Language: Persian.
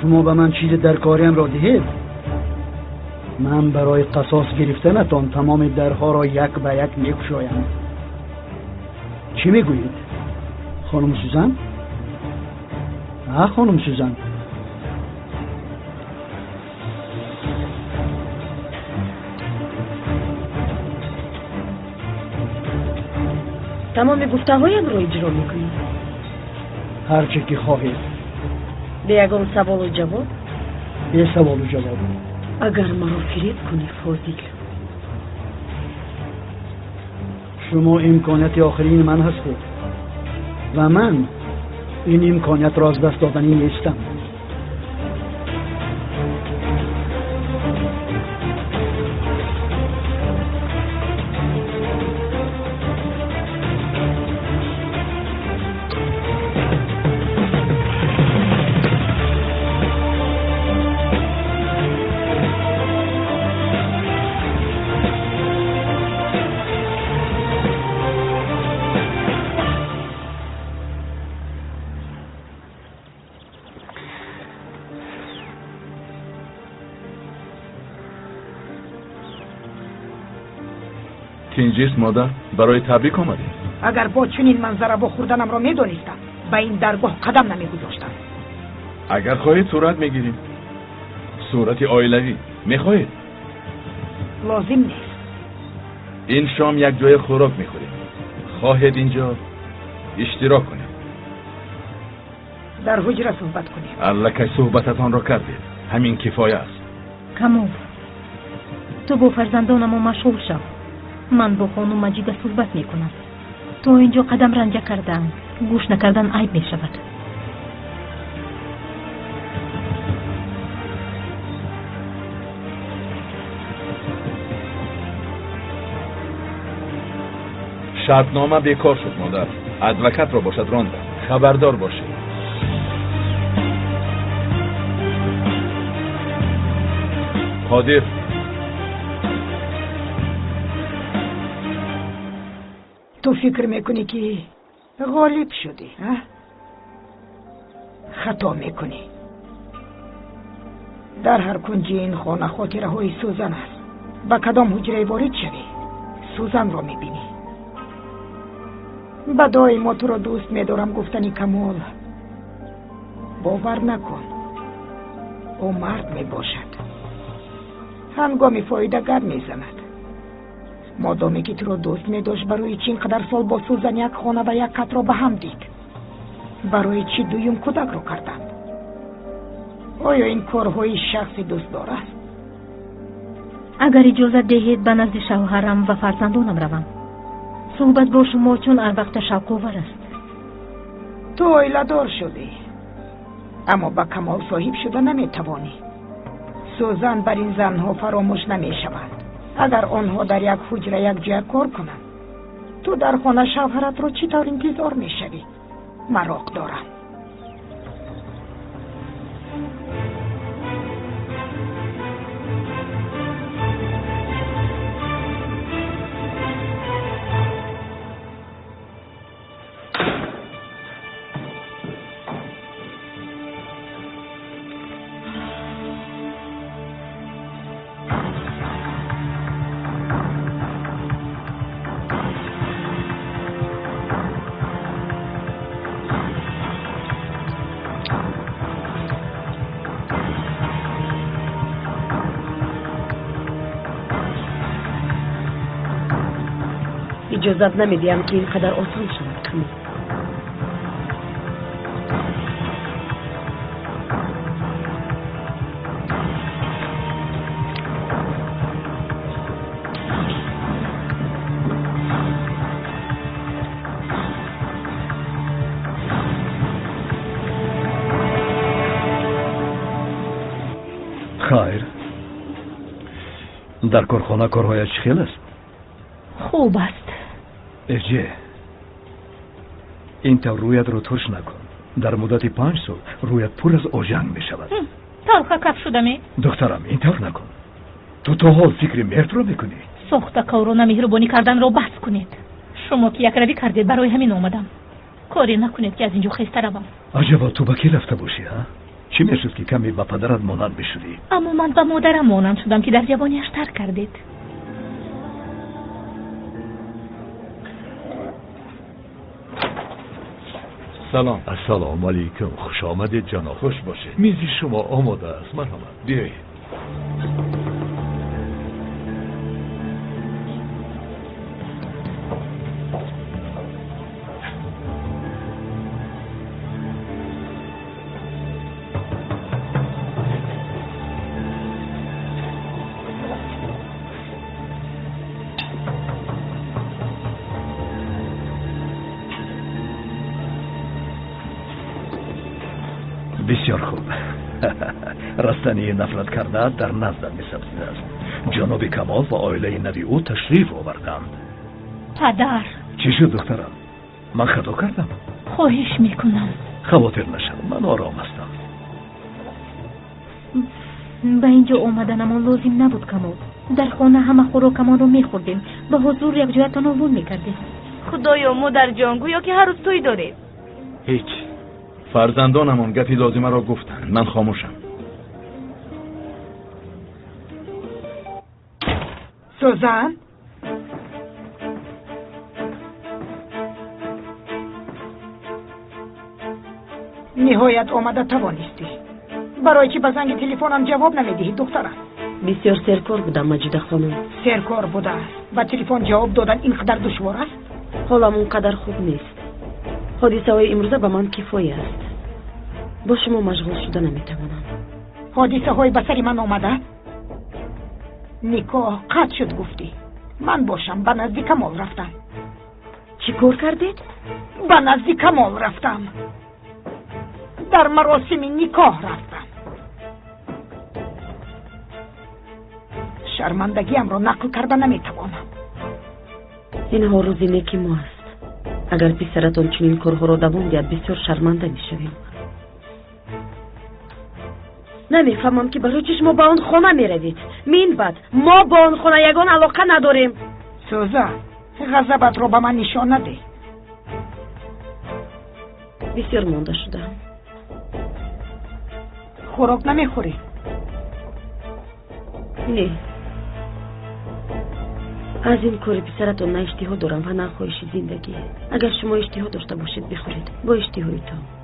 شما به من چیز در کاریم را دهید. من برای قصاص گرفتنتان تمام درها را یک به یک می‌گشایم. چی میگویید خانم سوزن؟ خانم سوزن، تمام گفته‌هایم را اجرا میکنید؟ هر چه که خواهید. به یگان سوال و جواب؟ به سوال و جواب. اگر مرا فریب کنی فاضل، شما امکانیت آخرین من هستید و من این امکانیت را از دست دادنی نیستم. کنجیست مادر؟ برای تبریک آمدیم. اگر با چنین منظره بخوردنم را میدانستم به این درگاه قدم نمیگذاشتم. اگر خواهید صورت میگیریم. صورت عائلوی میخواهید؟ لازم نیست. این شام یک جای خوراک میخوریم. خواهید اینجا اشتراک کنید. در حجره صحبت کنیم. الکی صحبتتان را کردید. همین کفایه است. کامل، تو با فرزندانم مشغول شو. من با خانم مجید صحبت میکنم. تو اینجا قدم رنجه کردن، گوش نکردن عیب میشود. شرطنامه بیکار شد مادر. ادوکت را باشد راندن. خبردار باشید. قادر، تو فکر میکنی که غالب شدی؟ خطا میکنی. در هر کنج این خانه خاطره های سوزن است. با کدام حجره وارد شوی سوزن را میبینی. بدای ما تو را دوست میدارم گفتنی کمال باور نکن. او مرد میباشد. هنگامی فایده گر میزند. مادامی که تو را دوست میداشت برای چی اینقدر سال با سوزن یک خانه و یک کت را به هم دید؟ برای چی دویم کودک را کردند؟ آیا این کارهای شخصی دوست دارد؟ اگر اجازه دهید به نزد شوهرم و فرزندانم روم. صحبت با شما چون هر وقت شوق‌آور است. تو عائله دار شدی اما با کمال صاحب شده نمیتوانی. سوزن بر این زنها فراموش نمیشود. اگر آنها در یک حجره یک جای کار کنند، تو در خانه شوهرت را چطور انتظار میشوی؟ مراق دارم. اجازت نمیدیم که اینقدر آسان شود. کمی خیر. در کارخانه کارهایش چخیل است؟ خوب است. اجه این طور رویت رو ترش نکن. در مدت 5 سال رویت پر از آژنگ می شود. تلخ کف شدمی؟ دخترم این طور نکن. تو تا حال فکر مرد رو میکنی. سخت کار و مهربانی کردن رو بحث کنید. شما که یک روی کردید برای همین اومدم. کاری نکنید که از اینجا خسته روم. عجبا تو با کی رفته باشی ها؟ چی میشد که کمی با پدرت مانند بشدی؟ اما من با مادرم مانند شدم که در جوانیش ترک کردید. سلام. السلام علیکم. خوش آمدید جناب. خوش باشه. میز شما آماده است. مرحبا. بیایید. بسیار خوب. رستنی نفرت کرده در نزد می‌سبزیده است. جناب کمال و عائله نوی او تشریف آوردند. پدر. چی شد دخترم؟ من خطا کردم؟ خواهش میکنم. خواطر نشو، من آرام هستم. به اینجا اومدنمان لازم نبود کمال. در خانه همه خوراکمان رو میخوردیم. به حضور یک جای تناول میکردیم. خدایا مادر جان گویا که هر روز توی دارید. هیچ. فرزندانم گپی لازمه را گفتن. من خاموشم. سوزان؟ نهایت آمده توانستی. برای چی به زنگ تلفنم جواب نمیدهی دخترم؟ بسیار سرکار بودم مجیده خانم. سرکار بوده است. به تلفن جواب دادن اینقدر دشوار است؟ حالم اونقدر خوب نیست. حادثه های امروزه به من کفایه است. با شما مشغول شده نمیتوانم. حادثه های به سر من آمده؟ نکاح قطع شد گفتی. من باشم به نزد کمال رفتم. چی کار کردید؟ به نزد کمال رفتم. در مراسم نکاح رفتم. شرمندگیم را نقل کرده نمیتوانم. اینها روزی نیکی ما است. اگر پسرتان چنین کارها را دوام دهد بسیار شرمنده میشویم. نمیفهمم که برای چشم ما با آن خانه میروید. مین بد ما با آن خانه یگان علاقه نداریم. سوزا غضبت را به من نشان نده. بسیار مانده شدم. خوراک نمیخوری؟ نه. از این کار پسرتان نه اشتها دارم و نه خواهش زندگی. اگر شما اشتها داشته باشید بخورید با اشتهای تو.